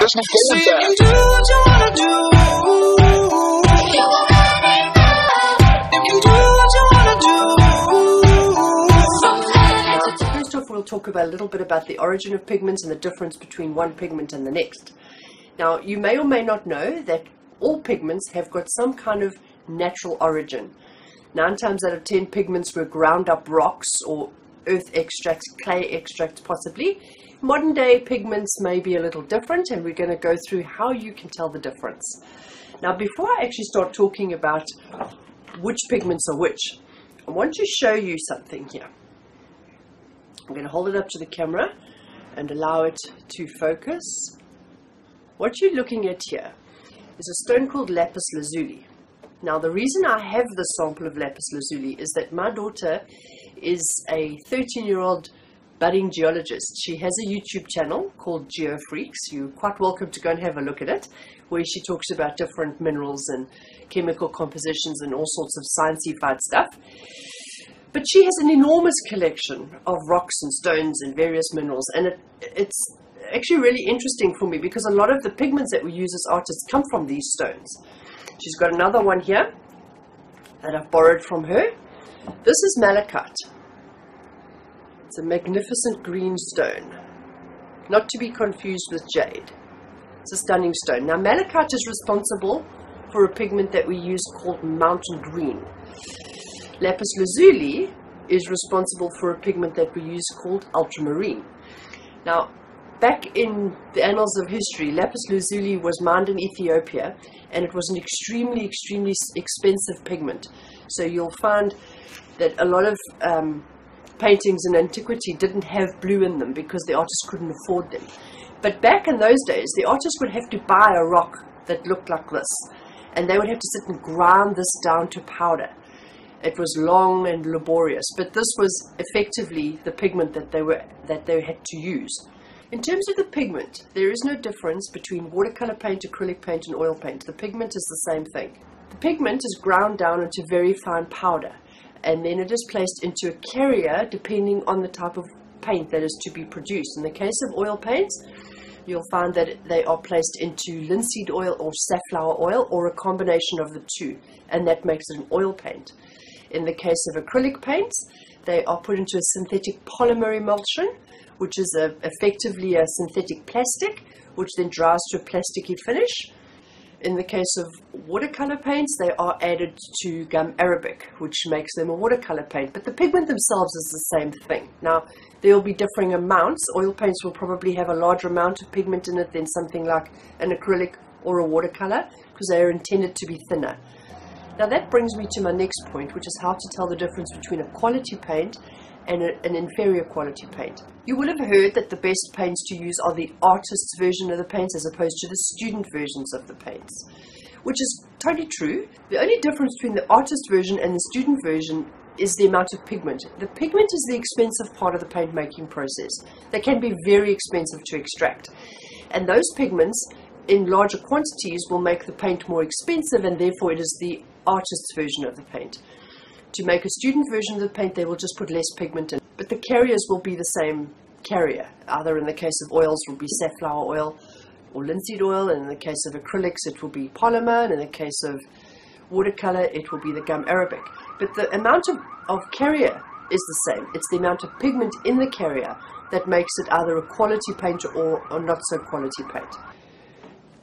So you can do what you wanna do. You can do what you wanna do. First off, we'll talk about a little bit about the origin of pigments and the difference between one pigment and the next. Now, you may or may not know that all pigments have got some kind of natural origin. 9 times out of 10, pigments were ground up rocks or earth extracts, clay extracts possibly. Modern day pigments may be a little different, and we're going to go through how you can tell the difference. Now, before I actually start talking about which pigments are which, I want to show you something here. I'm going to hold it up to the camera and allow it to focus. What you're looking at here is a stone called lapis lazuli. Now, the reason I have this sample of lapis lazuli is that my daughter is a 13-year-old budding geologist. She has a YouTube channel called GeoFreaks. You're quite welcome to go and have a look at it, where she talks about different minerals and chemical compositions and all sorts of sciencey-fied stuff. But she has an enormous collection of rocks and stones and various minerals, and it's actually really interesting for me because a lot of the pigments that we use as artists come from these stones. She's got another one here that I've borrowed from her. This is malachite. It's a magnificent green stone, not to be confused with jade. It's a stunning stone. Now, malachite is responsible for a pigment that we use called mountain green. Lapis lazuli is responsible for a pigment that we use called ultramarine. Now, back in the annals of history, lapis lazuli was mined in Ethiopia, and it was an extremely, extremely expensive pigment. So you'll find that a lot of paintings in antiquity didn't have blue in them because the artists couldn't afford them. But back in those days, the artists would have to buy a rock that looked like this, and they would have to sit and grind this down to powder. It was long and laborious, but this was effectively the pigment that they had to use. In terms of the pigment, there is no difference between watercolor paint, acrylic paint, and oil paint. The pigment is the same thing. The pigment is ground down into very fine powder, and then it is placed into a carrier depending on the type of paint that is to be produced. In the case of oil paints, you'll find that they are placed into linseed oil or safflower oil, or a combination of the two, and that makes it an oil paint. In the case of acrylic paints, they are put into a synthetic polymer emulsion, which is effectively a synthetic plastic, which then dries to a plasticky finish. In the case of watercolor paints, they are added to gum arabic, which makes them a watercolor paint. But the pigment themselves is the same thing. Now, there will be differing amounts. Oil paints will probably have a larger amount of pigment in it than something like an acrylic or a watercolor, because they are intended to be thinner. Now, that brings me to my next point, which is how to tell the difference between a quality paint and an inferior quality paint. You will have heard that the best paints to use are the artist's version of the paints as opposed to the student versions of the paints, which is totally true. The only difference between the artist version and the student version is the amount of pigment. The pigment is the expensive part of the paint making process. They can be very expensive to extract, and those pigments in larger quantities will make the paint more expensive, and therefore it is the artist's version of the paint. To make a student version of the paint, they will just put less pigment in, but the carriers will be the same carrier. Either in the case of oils will be safflower oil or linseed oil, and in the case of acrylics it will be polymer, and in the case of watercolor it will be the gum arabic. But the amount of carrier is the same. It's the amount of pigment in the carrier that makes it either a quality paint or not so quality paint.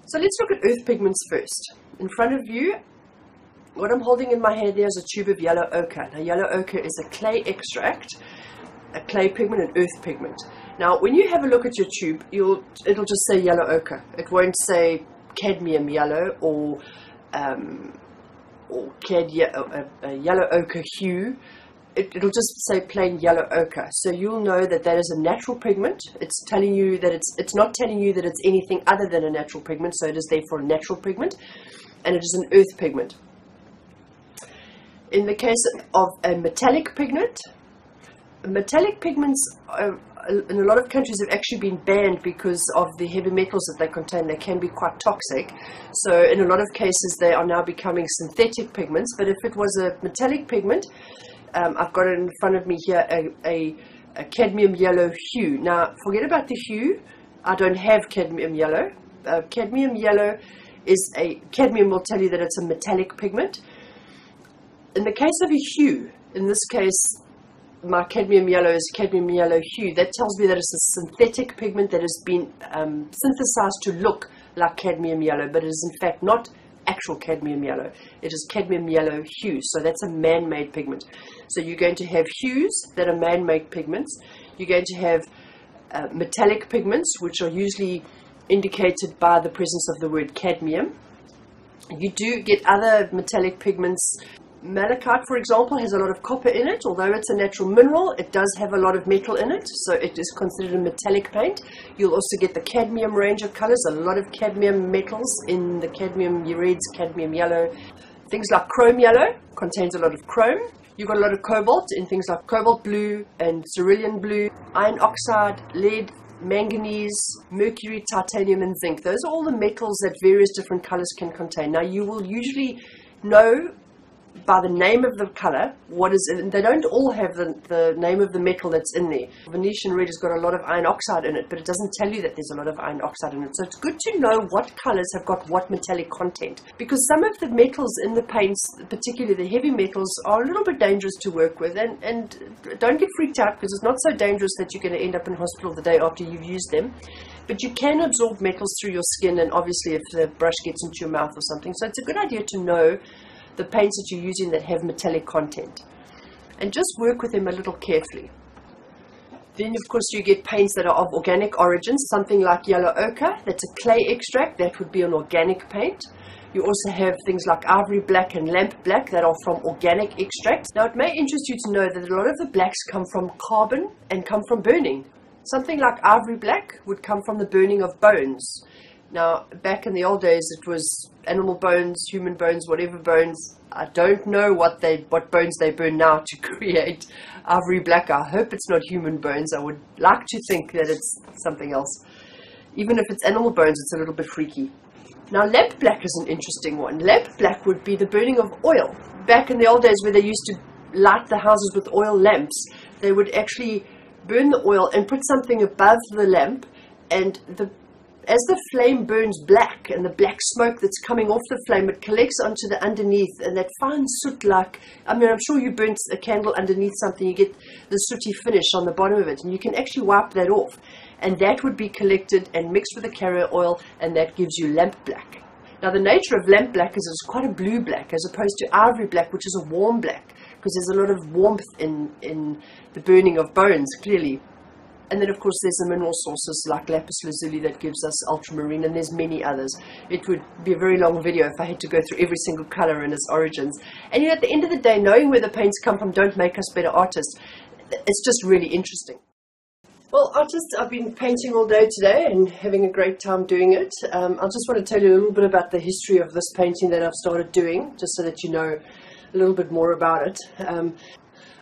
So let's look at earth pigments first. In front of you, what I'm holding in my hand there is a tube of yellow ochre. Now, yellow ochre is a clay extract, a clay pigment, an earth pigment. Now, when you have a look at your tube, it'll just say yellow ochre. It won't say cadmium yellow or yellow ochre hue. It'll just say plain yellow ochre. So you'll know that that is a natural pigment. It's telling you that it's not telling you that it's anything other than a natural pigment. So it is therefore a natural pigment, and it is an earth pigment. In the case of a metallic pigment, metallic pigments in a lot of countries have actually been banned because of the heavy metals that they contain. They can be quite toxic. So in a lot of cases they are now becoming synthetic pigments. But if it was a metallic pigment, I've got it in front of me here, a cadmium yellow hue. Now, forget about the hue. I don't have cadmium yellow. cadmium yellow is cadmium will tell you that it's a metallic pigment. In the case of a hue, in this case, my cadmium yellow is cadmium yellow hue. That tells me that it's a synthetic pigment that has been synthesized to look like cadmium yellow, but it is in fact not actual cadmium yellow. It is cadmium yellow hue, so that's a man-made pigment. So you're going to have hues that are man-made pigments. You're going to have metallic pigments, which are usually indicated by the presence of the word cadmium. You do get other metallic pigments. Malachite, for example, has a lot of copper in it. Although it's a natural mineral, it does have a lot of metal in it, so it is considered a metallic paint. You'll also get the cadmium range of colors, a lot of cadmium metals in the cadmium reds, cadmium yellow. Things like chrome yellow contains a lot of chrome. You've got a lot of cobalt in things like cobalt blue and cerulean blue, iron oxide, lead, manganese, mercury, titanium, and zinc. Those are all the metals that various different colors can contain. Now, you will usually know by the name of the color what is in. They don't all have the name of the metal that's in there. Venetian red has got a lot of iron oxide in it, but it doesn't tell you that there's a lot of iron oxide in it. So it's good to know what colors have got what metallic content, because some of the metals in the paints, particularly the heavy metals, are a little bit dangerous to work with. And don't get freaked out, because it's not so dangerous that you're going to end up in hospital the day after you've used them. But you can absorb metals through your skin, and obviously if the brush gets into your mouth or something. So it's a good idea to know the paints that you're using that have metallic content, and just work with them a little carefully. Then of course you get paints that are of organic origin, something like yellow ochre, that's a clay extract, that would be an organic paint. You also have things like ivory black and lamp black that are from organic extracts. Now it may interest you to know that a lot of the blacks come from carbon and come from burning. Something like ivory black would come from the burning of bones. Now, back in the old days, it was animal bones, human bones, whatever bones. I don't know what bones they burn now to create ivory black. I hope it's not human bones. I would like to think that it's something else. Even if it's animal bones, it's a little bit freaky. Now, lamp black is an interesting one. Lamp black would be the burning of oil. Back in the old days, where they used to light the houses with oil lamps, they would actually burn the oil and put something above the lamp, and as the flame burns black and the black smoke that's coming off the flame, it collects onto the underneath, and that fine soot, like, I mean, I'm sure you burnt a candle underneath something, you get the sooty finish on the bottom of it, and you can actually wipe that off, and that would be collected and mixed with the carrier oil, and that gives you lamp black. Now, the nature of lamp black is it's quite a blue black, as opposed to ivory black, which is a warm black, because there's a lot of warmth in the burning of bones, clearly. And then, of course, there's the mineral sources like lapis lazuli that gives us ultramarine, and there's many others. It would be a very long video if I had to go through every single color and its origins. And at the end of the day, knowing where the paints come from don't make us better artists. It's just really interesting. Well, artists, I've been painting all day today and having a great time doing it. I just want to tell you a little bit about the history of this painting that I've started doing, just so that you know a little bit more about it.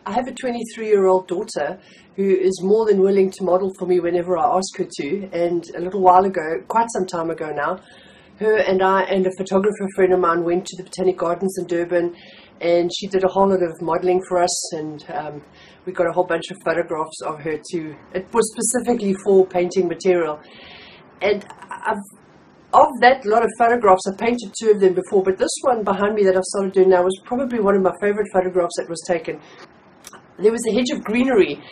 I have a 23-year-old daughter who is more than willing to model for me whenever I ask her to, and a little while ago, quite some time ago now, her and I and a photographer friend of mine went to the Botanic Gardens in Durban, and she did a whole lot of modeling for us, and we got a whole bunch of photographs of her too. It was specifically for painting material, and of that lot of photographs, I painted 2 of them before, but this one behind me that I've started doing now was probably one of my favorite photographs that was taken. There was a hedge of greenery,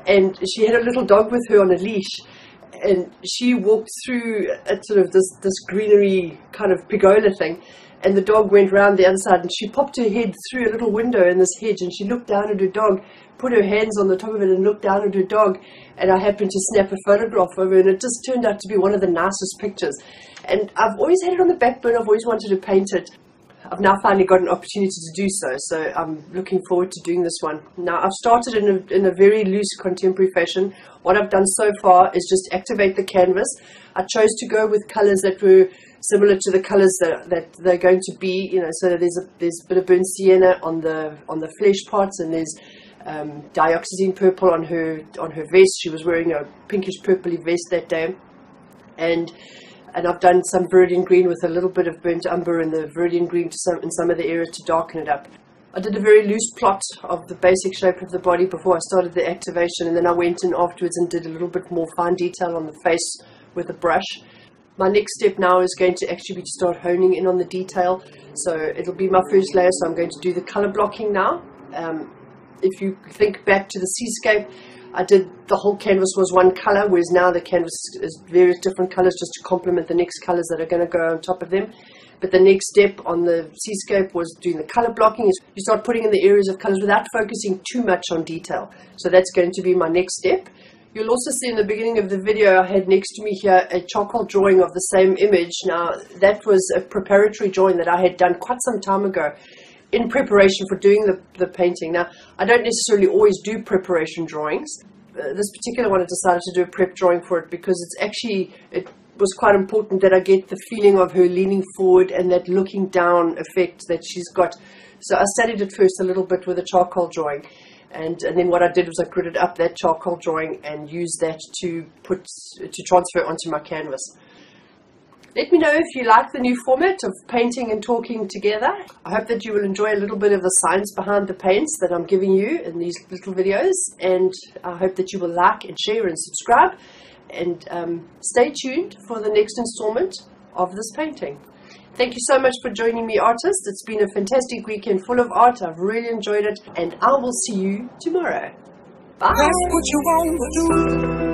and she had a little dog with her on a leash, and she walked through sort of this greenery kind of pergola thing, and the dog went round the other side, and she popped her head through a little window in this hedge, and she looked down at her dog, put her hands on the top of it and looked down at her dog, and I happened to snap a photograph of her, and it just turned out to be one of the nicest pictures. And I've always had it on the back burner. I've always wanted to paint it. I've now finally got an opportunity to do so, so I'm looking forward to doing this one. Now, I've started in a very loose contemporary fashion. What I've done so far is just activate the canvas. I chose to go with colours that were similar to the colours that they're going to be, you know, so there's a bit of burnt sienna on the flesh parts, and there's dioxazine purple on her vest. She was wearing a pinkish purpley vest that day, and I've done some viridian green with a little bit of burnt umber and the viridian green in some of the areas to darken it up. I did a very loose plot of the basic shape of the body before I started the activation, and then I went in afterwards and did a little bit more fine detail on the face with a brush. My next step now is going to actually be to start honing in on the detail. So it'll be my first layer, so I'm going to do the color blocking now. If you think back to the seascape, I did the whole canvas was one color, whereas now the canvas is various different colors just to complement the next colors that are going to go on top of them. But the next step on the seascape was doing the color blocking. You start putting in the areas of colors without focusing too much on detail. So that's going to be my next step. You'll also see in the beginning of the video I had next to me here a charcoal drawing of the same image. Now that was a preparatory drawing that I had done quite some time ago in preparation for doing the painting. Now I don't necessarily always do preparation drawings. This particular one I decided to do a prep drawing for it because it was quite important that I get the feeling of her leaning forward and that looking down effect that she's got. So I studied it first a little bit with a charcoal drawing. And then what I did was I gridded up that charcoal drawing and used that to transfer onto my canvas. Let me know if you like the new format of painting and talking together. I hope that you will enjoy a little bit of the science behind the paints that I'm giving you in these little videos. And I hope that you will like and share and subscribe. And stay tuned for the next installment of this painting. Thank you so much for joining me, artists. It's been a fantastic weekend full of art. I've really enjoyed it, and I will see you tomorrow. Bye. That's what you want to do.